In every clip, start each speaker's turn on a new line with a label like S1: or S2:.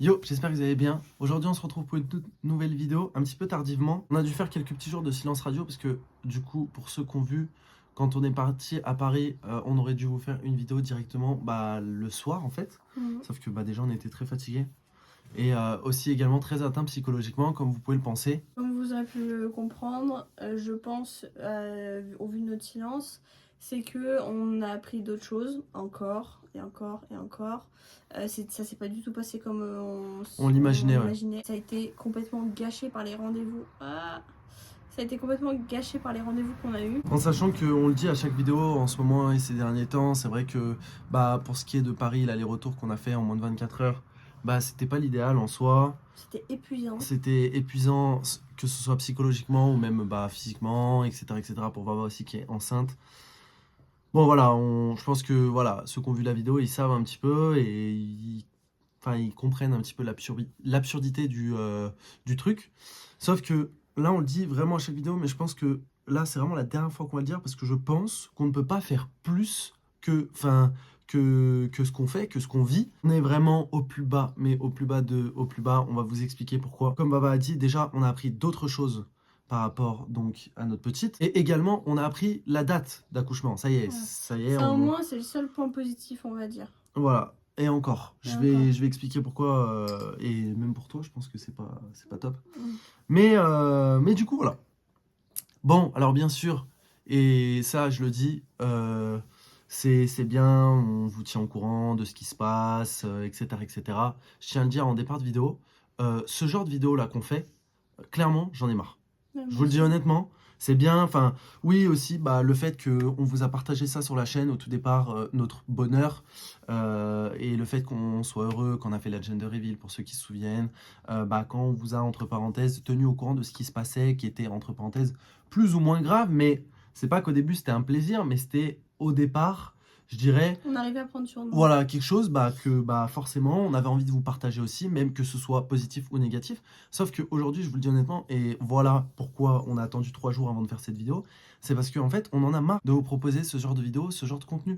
S1: Yo, j'espère que vous allez bien. Aujourd'hui, on se retrouve pour une toute nouvelle vidéo, un petit peu tardivement. On a dû faire quelques petits jours de silence radio parce que, du coup, pour ceux qui ont vu, quand on est parti à Paris, on aurait dû vous faire une vidéo directement le soir en fait. Sauf que déjà, on était très fatigués. Et aussi également très atteint psychologiquement, comme vous pouvez le penser.
S2: Comme vous aurez pu le comprendre, je pense, au vu de notre silence, c'est que on a appris d'autres choses, encore et encore et encore. Ça s'est pas du tout passé comme
S1: On l'imaginait, ouais.
S2: l'imaginait. Ça a été complètement gâché par les rendez-vous. Ça a été complètement gâché par les rendez-vous qu'on a eus.
S1: En sachant qu'on le dit à chaque vidéo en ce moment et ces derniers temps, c'est vrai que pour ce qui est de Paris, l'aller-retour qu'on a fait en moins de 24 heures, c'était pas l'idéal en soi.
S2: C'était épuisant.
S1: C'était épuisant, que ce soit psychologiquement ou même physiquement, etc., pour Vava aussi qui est enceinte. Bon voilà, je pense que voilà, ceux qui ont vu la vidéo, ils savent un petit peu et ils comprennent un petit peu l'absurdité du truc. Sauf que là, on le dit vraiment à chaque vidéo, mais je pense que là, c'est vraiment la dernière fois qu'on va le dire parce que je pense qu'on ne peut pas faire plus que ce qu'on fait, que ce qu'on vit. On est vraiment au plus bas, mais au plus bas, on va vous expliquer pourquoi. Comme Baba a dit, déjà, on a appris d'autres choses par rapport donc à notre petite. Et également, on a appris la date d'accouchement. Ça y est,
S2: Ouais.
S1: ça y est.
S2: Ça, au moins, c'est le seul point positif, on va dire.
S1: Voilà. Et encore,
S2: Et
S1: je
S2: encore.
S1: vais expliquer pourquoi, et même pour toi, je pense que c'est pas top.
S2: Mm.
S1: Mais du coup, voilà. Bon, alors bien sûr, et ça, je le dis, c'est bien, on vous tient au courant de ce qui se passe, etc., etc. Je tiens à le dire en départ de vidéo, ce genre de vidéo là qu'on fait, clairement, j'en ai marre.
S2: Ouais,
S1: Je
S2: moi
S1: vous le dis
S2: aussi.
S1: honnêtement, c'est bien. Enfin, oui aussi, le fait qu'on vous a partagé ça sur la chaîne au tout départ, notre bonheur, et le fait qu'on soit heureux, qu'on a fait la gender reveal pour ceux qui se souviennent, quand on vous a entre parenthèses tenu au courant de ce qui se passait, qui était entre parenthèses plus ou moins grave, mais c'est pas qu'au début c'était un plaisir, mais c'était au départ, je dirais,
S2: On arrivait à prendre sur nous.
S1: voilà, quelque chose que forcément on avait envie de vous partager aussi, même que ce soit positif ou négatif. Sauf qu'aujourd'hui, je vous le dis honnêtement, et voilà pourquoi on a attendu 3 jours avant de faire cette vidéo, c'est parce qu'en fait, on en a marre de vous proposer ce genre de vidéo, ce genre de contenu.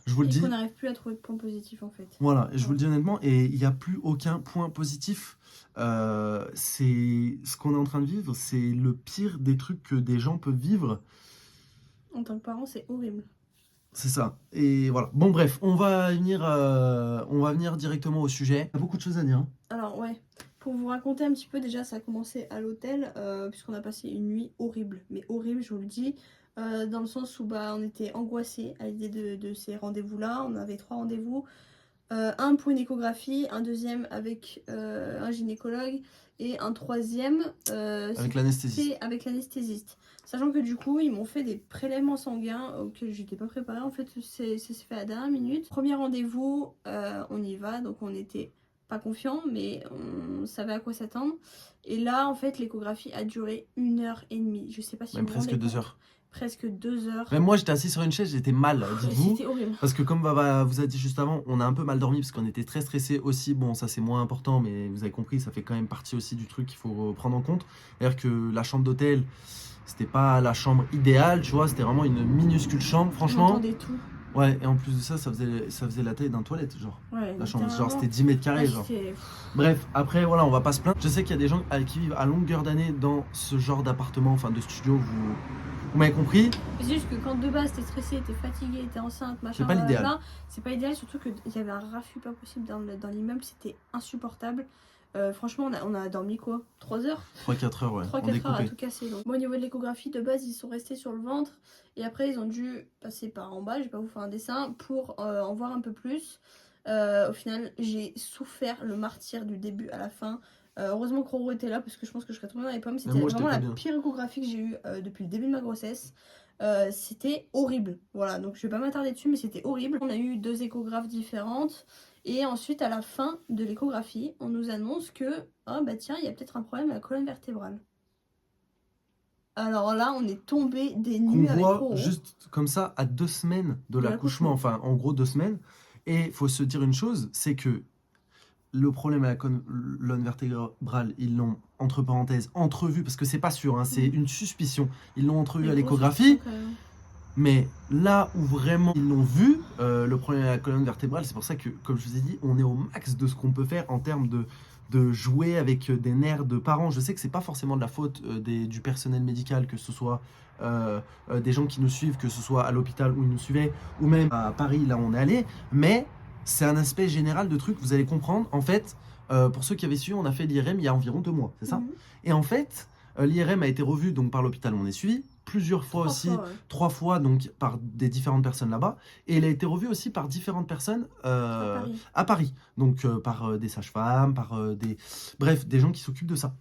S1: Je vous le
S2: Et
S1: dis.
S2: qu'on n'arrive plus à trouver de points positifs, en fait.
S1: Voilà, et je vous le dis honnêtement, et il n'y a plus aucun point positif. C'est ce qu'on est en train de vivre, c'est le pire des trucs que des gens peuvent vivre.
S2: En tant que parent, c'est horrible.
S1: C'est ça. Et voilà. Bon, bref, on va venir directement au sujet. Il y a beaucoup de choses à dire.
S2: Alors, ouais, pour vous raconter un petit peu, déjà, ça a commencé à l'hôtel, puisqu'on a passé une nuit horrible. Mais horrible, je vous le dis, dans le sens où on était angoissés à l'idée de ces rendez-vous-là. On avait 3 rendez-vous. Un pour une échographie, un deuxième avec un gynécologue et un troisième
S1: Avec l'anesthésiste.
S2: avec l'anesthésiste. Sachant que du coup, ils m'ont fait des prélèvements sanguins auxquels j'étais pas préparée. En fait, ça s'est fait à la dernière minute. Premier rendez-vous, on y va, donc on était pas confiants, mais on savait à quoi s'attendre. Et là, en fait, l'échographie a duré 1h30. Je sais pas si
S1: Même
S2: vous vous
S1: presque
S2: rendez
S1: 2
S2: compte.
S1: heures.
S2: Presque 2 heures.
S1: Même moi, j'étais assis sur une chaise, j'étais mal, dites-vous.
S2: C'était horrible.
S1: Parce que comme Baba vous a dit juste avant, on a un peu mal dormi parce qu'on était très stressés aussi. Bon, ça c'est moins important, mais vous avez compris, ça fait quand même partie aussi du truc qu'il faut prendre en compte. C'est-à-dire que la chambre d'hôtel, c'était pas la chambre idéale, tu vois, c'était vraiment une minuscule chambre, franchement.
S2: J'entendais tout.
S1: Ouais, et en plus de ça, ça faisait la taille d'un toilette, genre.
S2: Ouais,
S1: La chambre, genre,
S2: littéralement.
S1: c'était 10 mètres carrés,
S2: Ouais,
S1: genre.
S2: c'était-
S1: Bref, après, voilà, on va pas se plaindre. Je sais qu'il y a des gens qui vivent à longueur d'année dans ce genre d'appartement, enfin de studio, vous m'avez compris.
S2: C'est juste que quand de base t'es stressé, t'es fatigué, t'es enceinte, machin,
S1: C'est pas l'idéal.
S2: blablabla, c'est pas idéal, surtout qu'il y avait un raffut pas possible dans l'immeuble, c'était insupportable. Franchement, on a dormi quoi 3 heures
S1: 3-4 heures, ouais.
S2: 3-4 heures à tout casser. Donc. Moi, au niveau de l'échographie, de base, ils sont restés sur le ventre et après, ils ont dû passer par en bas, je vais pas vous faire un dessin, pour en voir un peu plus. Au final, j'ai souffert le martyre du début à la fin. Heureusement que Roro était là parce que je pense que je serais tombée dans les pommes. C'était
S1: moi, j'étais
S2: vraiment
S1: pas
S2: la
S1: bien.
S2: pire échographie que j'ai eue depuis le début de ma grossesse. C'était horrible. Voilà, donc je vais pas m'attarder dessus, mais c'était horrible. On a eu 2 échographes différentes. Et ensuite, à la fin de l'échographie, on nous annonce que, oh bah tiens, il y a peut-être un problème à la colonne vertébrale. Alors là, on est tombé des
S1: Qu'on
S2: nues avec
S1: voit
S2: Roro.
S1: juste comme ça à 2 semaines de l'accouchement,
S2: l'accouchement.
S1: enfin en gros 2 semaines. Et il faut se dire une chose, c'est que le problème à la colonne vertébrale, ils l'ont entre parenthèses entrevu, parce que c'est pas sûr, hein, c'est une suspicion. Ils l'ont entrevu à l'échographie. Mais là où vraiment ils l'ont vu, le problème de la colonne vertébrale, c'est pour ça que, comme je vous ai dit, on est au max de ce qu'on peut faire en termes de jouer avec des nerfs de parents. Je sais que c'est pas forcément de la faute du personnel médical, que ce soit des gens qui nous suivent, que ce soit à l'hôpital où ils nous suivaient, ou même à Paris, là où on est allé, mais c'est un aspect général de trucs, vous allez comprendre. En fait, pour ceux qui avaient suivi, on a fait l'IRM il y a environ 2 mois, c'est ça? Et en fait, l'IRM a été revu donc par l'hôpital où on est suivi, plusieurs fois
S2: Trois
S1: aussi,
S2: fois, ouais.
S1: 3 fois donc par des différentes personnes là-bas, et il a été revu aussi par différentes personnes
S2: Paris.
S1: à Paris, donc par des sages-femmes, par bref, des gens qui s'occupent de ça,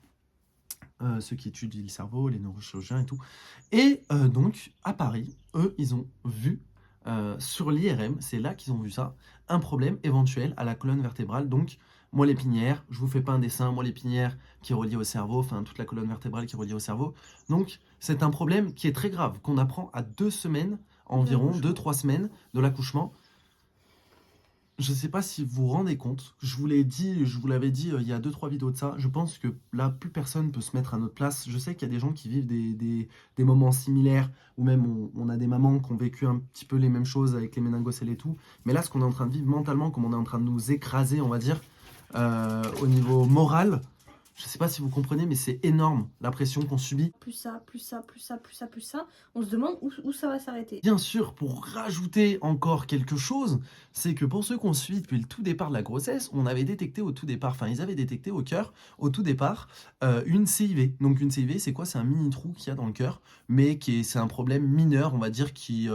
S1: ceux qui étudient le cerveau, les neurochirurgiens et tout. Et donc à Paris, eux, ils ont vu sur l'IRM, c'est là qu'ils ont vu ça, un problème éventuel à la colonne vertébrale, donc moelle épinière, je vous fais pas un dessin, moelle épinière qui est reliée au cerveau, enfin toute la colonne vertébrale qui est reliée au cerveau. Donc c'est un problème qui est très grave, qu'on apprend à 2 semaines, environ
S2: L'accouchement.
S1: 2-3 semaines de l'accouchement. Je sais pas si vous vous rendez compte, je vous l'ai dit, je vous l'avais dit il y a 2-3 vidéos de ça, je pense que là, plus personne peut se mettre à notre place. Je sais qu'il y a des gens qui vivent des moments similaires, ou même on a des mamans qui ont vécu un petit peu les mêmes choses avec les méningocèles et tout. Mais là, ce qu'on est en train de vivre mentalement, comme on est en train de nous écraser, on va dire, au niveau moral, je sais pas si vous comprenez, mais c'est énorme la pression qu'on subit.
S2: Plus ça, plus ça, plus ça, plus ça, plus ça. On se demande où ça va s'arrêter.
S1: Bien sûr, pour rajouter encore quelque chose, c'est que pour ceux qu'on suit depuis le tout départ de la grossesse, on avait détecté au tout départ, enfin ils avaient détecté au cœur, au tout départ, une CIV. Donc une CIV, c'est quoi? C'est un mini trou qu'il y a dans le cœur, mais c'est un problème mineur, on va dire, qui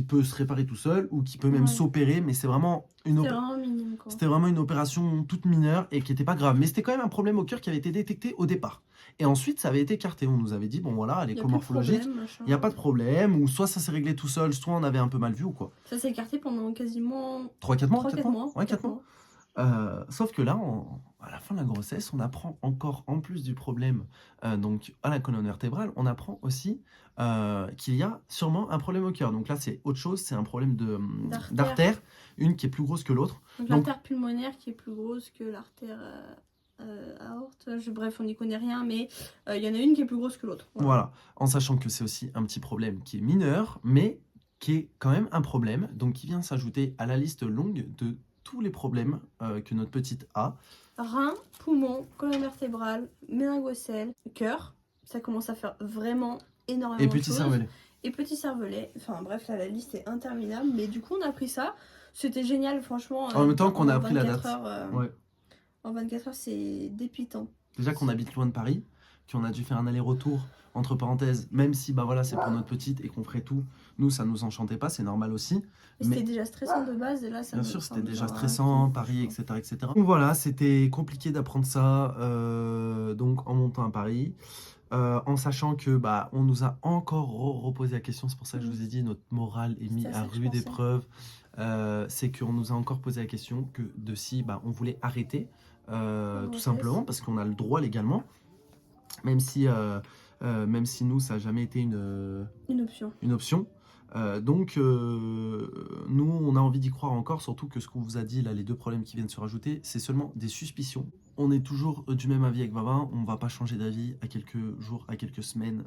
S1: peut se réparer tout seul ou qui peut même
S2: Ouais.
S1: s'opérer, mais c'est vraiment
S2: C'était vraiment minime, quoi.
S1: c'était vraiment une opération toute mineure et qui n'était pas grave. Mais c'était quand même un problème au cœur qui avait été détecté au départ. Et ensuite, ça avait été écarté. On nous avait dit, bon voilà, à
S2: Il y a plus de
S1: l'écho-morphologique,
S2: problème, machin.
S1: il n'y a pas de problème, ou soit ça s'est réglé tout seul, soit on avait un peu mal vu ou quoi.
S2: Ça s'est écarté pendant quasiment
S1: 3-4 mois,
S2: 3-4 mois.
S1: Ouais, 4 mois. Sauf que là, à la fin de la grossesse, on apprend encore, en plus du problème donc à la colonne vertébrale, on apprend aussi qu'il y a sûrement un problème au cœur. Donc là, c'est autre chose, c'est un problème d'artère, une qui est plus grosse que l'autre.
S2: Donc
S1: Donc,
S2: l'artère pulmonaire qui est plus grosse que l'artère aorte. Bref, on n'y connaît rien, mais il y en a une qui est plus grosse que l'autre.
S1: Voilà, en sachant que c'est aussi un petit problème qui est mineur, mais qui est quand même un problème, donc qui vient s'ajouter à la liste longue de tous les problèmes que notre petite a.
S2: Rein, poumon, colonne vertébrale, méningocèle, cœur. Ça commence à faire vraiment énormément
S1: Et
S2: de
S1: petit
S2: choses.
S1: cervelet.
S2: Et petit cervelet. Enfin bref, là, la liste est interminable. Mais du coup, on a pris ça. C'était génial, franchement.
S1: En même temps qu'on a appris la
S2: 24
S1: date.
S2: heures,
S1: Ouais.
S2: En 24 heures, c'est dépitant.
S1: Déjà qu'on habite loin de Paris, qu'on a dû faire un aller-retour, entre parenthèses, même si bah voilà, c'est pour notre petite et qu'on ferait tout, nous ça nous enchantait pas, c'est normal aussi.
S2: Mais
S1: Mais
S2: c'était déjà stressant de base, et là, ça
S1: bien
S2: nous-
S1: sûr,
S2: ça
S1: c'était
S2: nous
S1: déjà
S2: a
S1: stressant,
S2: rajouté,
S1: Paris,
S2: franchement.
S1: etc., etc. Donc voilà, c'était compliqué d'apprendre ça donc en montant à Paris. En sachant que bah, on nous a encore reposé la question, c'est pour ça que je vous ai dit, notre morale est mise
S2: C'est à
S1: à
S2: ça que je
S1: rude
S2: pensais.
S1: épreuve. C'est qu'on nous a encore posé la question que de si bah, on voulait arrêter, tout
S2: grossesse.
S1: simplement, parce qu'on a le droit légalement, même si nous, ça n'a jamais été
S2: Une option.
S1: une option. Donc, nous, on a envie d'y croire encore, surtout que ce qu'on vous a dit, là, les 2 problèmes qui viennent se rajouter, c'est seulement des suspicions. On est toujours du même avis avec Vava, on va pas changer d'avis à quelques jours, à quelques semaines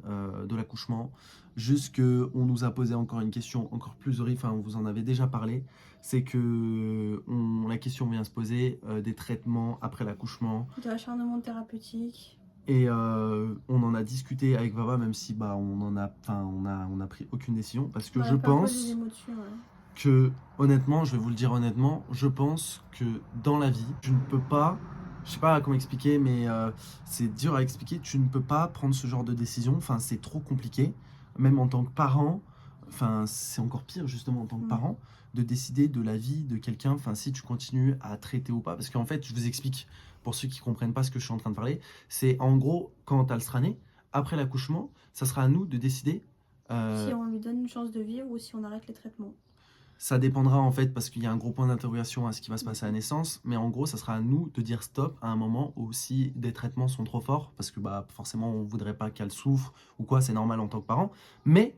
S1: de l'accouchement. Juste qu'on nous a posé encore une question encore plus horrible, enfin, on vous en avait déjà parlé, c'est que la question vient se poser des traitements après l'accouchement.
S2: De l'acharnement thérapeutique.
S1: Et on en a discuté avec Vava, même si bah, on a pris aucune décision, parce que
S2: On a
S1: je
S2: parfois
S1: pense
S2: des émotions, ouais.
S1: que, honnêtement, je vais vous le dire honnêtement, je pense que dans la vie, tu ne peux pas, je sais pas comment expliquer, mais c'est dur à expliquer, tu ne peux pas prendre ce genre de décision, enfin c'est trop compliqué, même en tant que parent, enfin c'est encore pire justement en tant que parent, de décider de la vie de quelqu'un, enfin si tu continues à traiter ou pas, parce qu'en fait, je vous explique, pour ceux qui comprennent pas ce que je suis en train de parler, c'est en gros, quand tu as le sera né, après l'accouchement, ça sera à nous de décider.
S2: Si on lui donne une chance de vivre ou si on arrête les traitements.
S1: Ça dépendra en fait parce qu'il y a un gros point d'interrogation à ce qui va se passer à la naissance, mais en gros ça sera à nous de dire stop à un moment où si des traitements sont trop forts, parce que bah forcément on voudrait pas qu'elle souffre ou quoi, c'est normal en tant que parent, mais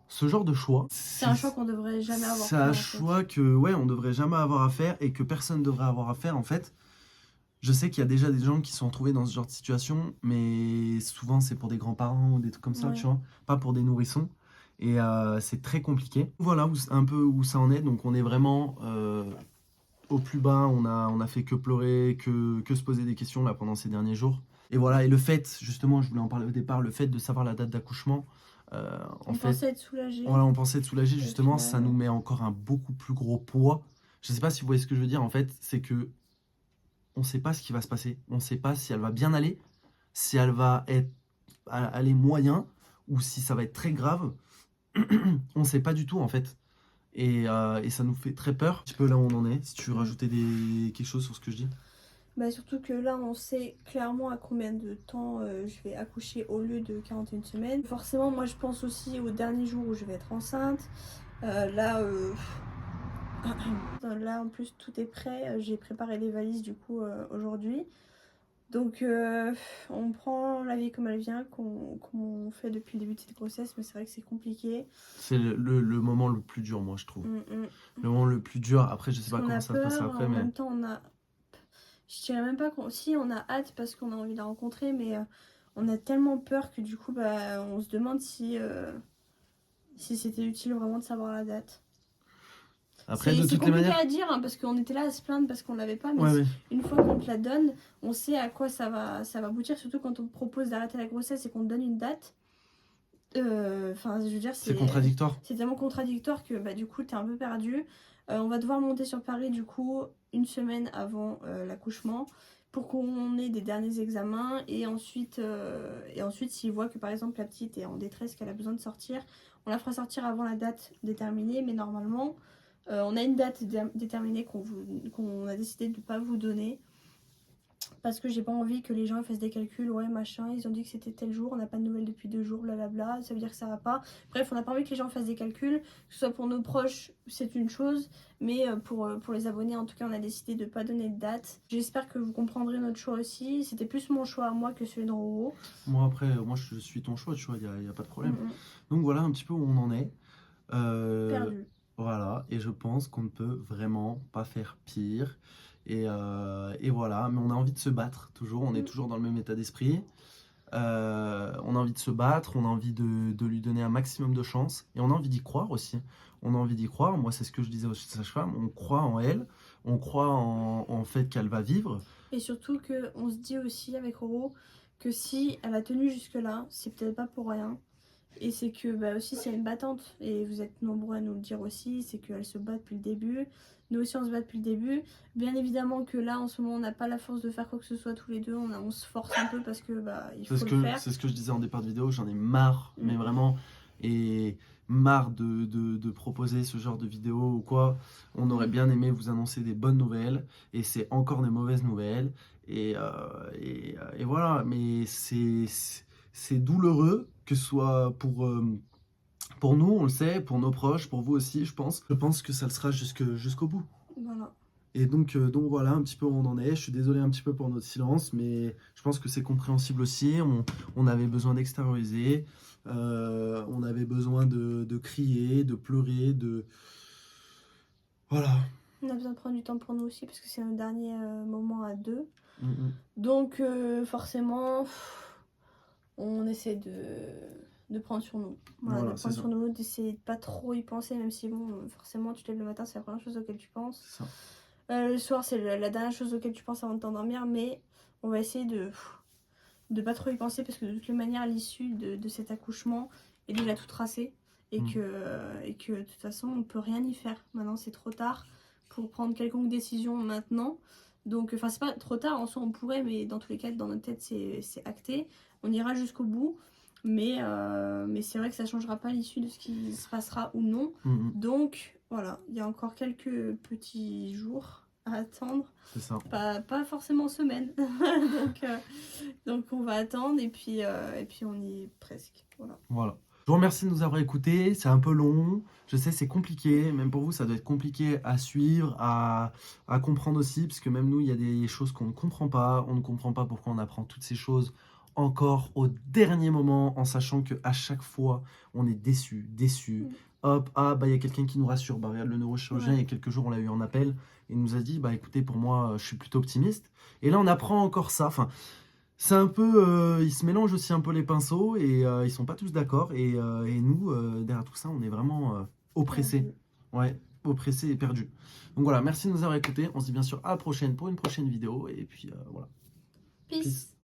S1: ce genre de choix,
S2: C'est un choix qu'on devrait jamais avoir
S1: c'est
S2: fait,
S1: un
S2: en
S1: choix que ouais on devrait jamais avoir à faire et que personne devrait avoir à faire en fait. Je sais qu'il y a déjà des gens qui se sont retrouvés dans ce genre de situation, mais souvent c'est pour des grands-parents ou des trucs comme ça,
S2: Ouais.
S1: tu vois, pas pour des nourrissons. Et c'est très compliqué. Voilà un peu où ça en est. Donc on est vraiment au plus bas. On a fait que pleurer, que se poser des questions là pendant ces derniers jours. Et voilà, et le fait, justement, je voulais en parler au départ, le fait de savoir la date d'accouchement, en
S2: On
S1: fait,
S2: pensait être soulagés,
S1: voilà, on pensait être soulagé,
S2: et au
S1: justement, ça nous
S2: final,
S1: met encore un beaucoup plus gros poids. Je sais pas si vous voyez ce que je veux dire, en fait, c'est que on sait pas ce qui va se passer. On sait pas si elle va bien aller, si elle va aller moyen, ou si ça va être très grave. On sait pas du tout, en fait. Et ça nous fait très peur. Un petit peu là où on en est, si tu veux rajouter quelque chose sur ce que je dis.
S2: bah surtout que là, on sait clairement à combien de temps je vais accoucher au lieu de 41 semaines. Forcément, moi, je pense aussi au dernier jour où je vais être enceinte. Là, là, en plus, tout est prêt. J'ai préparé les valises, du coup, aujourd'hui. Donc, on prend la vie comme elle vient, comme on fait depuis le début de cette grossesse, mais c'est vrai que c'est compliqué.
S1: C'est le moment le plus dur, moi, je trouve.
S2: Mm, mm.
S1: Le moment le plus dur. Après, je sais
S2: Parce
S1: pas
S2: qu'on
S1: comment
S2: a
S1: ça va se passer
S2: peur,
S1: après,
S2: en
S1: mais
S2: même temps, on a. Je dirais même pas qu'on. Si, on a hâte parce qu'on a envie de la rencontrer, mais on a tellement peur que du coup, bah, on se demande si c'était utile vraiment de savoir la date.
S1: après, de
S2: C'est
S1: toutes les
S2: compliqué
S1: manières.
S2: à dire hein, parce qu'on était là à se plaindre parce qu'on l'avait pas, mais
S1: Ouais, ouais.
S2: une fois qu'on te la donne, on sait à quoi ça va aboutir, surtout quand on te propose d'arrêter la grossesse et qu'on te donne une date. Enfin, je veux dire,
S1: C'est contradictoire.
S2: c'est tellement contradictoire que bah, du coup, t'es un peu perdu. On va devoir monter sur Paris, du coup, une semaine avant l'accouchement pour qu'on ait des derniers examens. Et ensuite s'ils voient que par exemple la petite est en détresse, qu'elle a besoin de sortir, on la fera sortir avant la date déterminée. Mais normalement, on a une date déterminée qu'on a décidé de ne pas vous donner. Parce que j'ai pas envie que les gens fassent des calculs, ouais machin, ils ont dit que c'était tel jour, on n'a pas de nouvelles depuis 2 jours, blablabla, ça veut dire que ça va pas. Bref, on n'a pas envie que les gens fassent des calculs, que ce soit pour nos proches, c'est une chose, mais pour les abonnés, en tout cas, on a décidé de pas donner de date. J'espère que vous comprendrez notre choix aussi, c'était plus mon choix à moi que celui de Roro.
S1: Moi, après, moi, je suis ton choix, tu vois, y a pas de problème.
S2: Mm, mm.
S1: Donc voilà un petit peu où on en est.
S2: Perdu.
S1: Voilà, et je pense qu'on ne peut vraiment pas faire pire. Et voilà, mais on a envie de se battre, toujours. On est toujours dans le même état d'esprit. On a envie de se battre, on a envie de lui donner un maximum de chance. Et on a envie d'y croire aussi. On a envie d'y croire. Moi, c'est ce que je disais aux sages-femmes. On croit en elle. On croit en fait qu'elle va vivre.
S2: Et surtout qu'on se dit aussi avec Roro que si elle a tenu jusque-là, c'est peut-être pas pour rien. Et c'est que bah aussi c'est une battante, et vous êtes nombreux à nous le dire aussi, c'est qu'elle se bat depuis le début, nous aussi on se bat depuis le début. Bien évidemment que là en ce moment on n'a pas la force de faire quoi que ce soit tous les deux, on se force un peu parce que bah il faut le faire.
S1: C'est ce que je disais en départ de vidéo, j'en ai marre, mais
S2: Mm.
S1: vraiment, et marre de proposer ce genre de vidéo ou quoi. On aurait bien aimé vous annoncer des bonnes nouvelles, et c'est encore des mauvaises nouvelles, et voilà, mais c'est douloureux, que ce soit pour nous, on le sait, pour nos proches, pour vous aussi, je pense. Je pense que ça le sera jusqu'au bout.
S2: Voilà.
S1: Et donc voilà un petit peu où on en est. Je suis désolé un petit peu pour notre silence, mais je pense que c'est compréhensible aussi. On avait besoin d'extérioriser, on avait besoin de crier, de pleurer, Voilà.
S2: On a besoin de prendre du temps pour nous aussi parce que c'est un dernier moment à deux.
S1: Mm.
S2: Donc forcément, on essaie de prendre sur nous. Voilà,
S1: Voilà,
S2: de
S1: c'est
S2: prendre
S1: ça.
S2: sur nous, d'essayer de pas trop y penser, même si bon, forcément tu te lèves le matin, c'est la première chose auquel tu penses.
S1: C'est ça.
S2: Le soir, c'est la dernière chose auquel tu penses avant de t'endormir, mais on va essayer de pas trop y penser parce que de toutes les manières, l'issue de cet accouchement est déjà tout tracé et que de toute façon, on peut rien y faire. Maintenant, c'est trop tard pour prendre quelconque décision maintenant. Donc, enfin, c'est pas trop tard, en soi, on pourrait, mais dans tous les cas, dans notre tête, c'est acté. On ira jusqu'au bout, mais c'est vrai que ça changera pas l'issue de ce qui se passera ou non. Donc, voilà, il y a encore quelques petits jours à attendre.
S1: C'est ça.
S2: Pas forcément semaine. donc on va attendre et puis on y est presque. Voilà.
S1: Je vous remercie de nous avoir écoutés. C'est un peu long. Je sais, c'est compliqué. Même pour vous, ça doit être compliqué à suivre, à comprendre aussi. Parce que même nous, il y a des choses qu'on ne comprend pas. On ne comprend pas pourquoi on apprend toutes ces choses encore au dernier moment, en sachant qu'à chaque fois, on est déçu. Hop, bah il y a quelqu'un qui nous rassure. Bah regarde, le neurochirurgien, il y a quelques jours, on l'a eu en appel. Il nous a dit, bah écoutez, pour moi, je suis plutôt optimiste. Et là, on apprend encore ça. Enfin, c'est un peu, ils se mélangent aussi un peu les pinceaux et ils sont pas tous d'accord. Et nous, derrière tout ça, on est vraiment oppressés.
S2: Perdu.
S1: Ouais, oppressés et perdus. Donc voilà, merci de nous avoir écoutés. On se dit bien sûr à la prochaine pour une prochaine vidéo. Et puis voilà. Peace.
S2: Peace.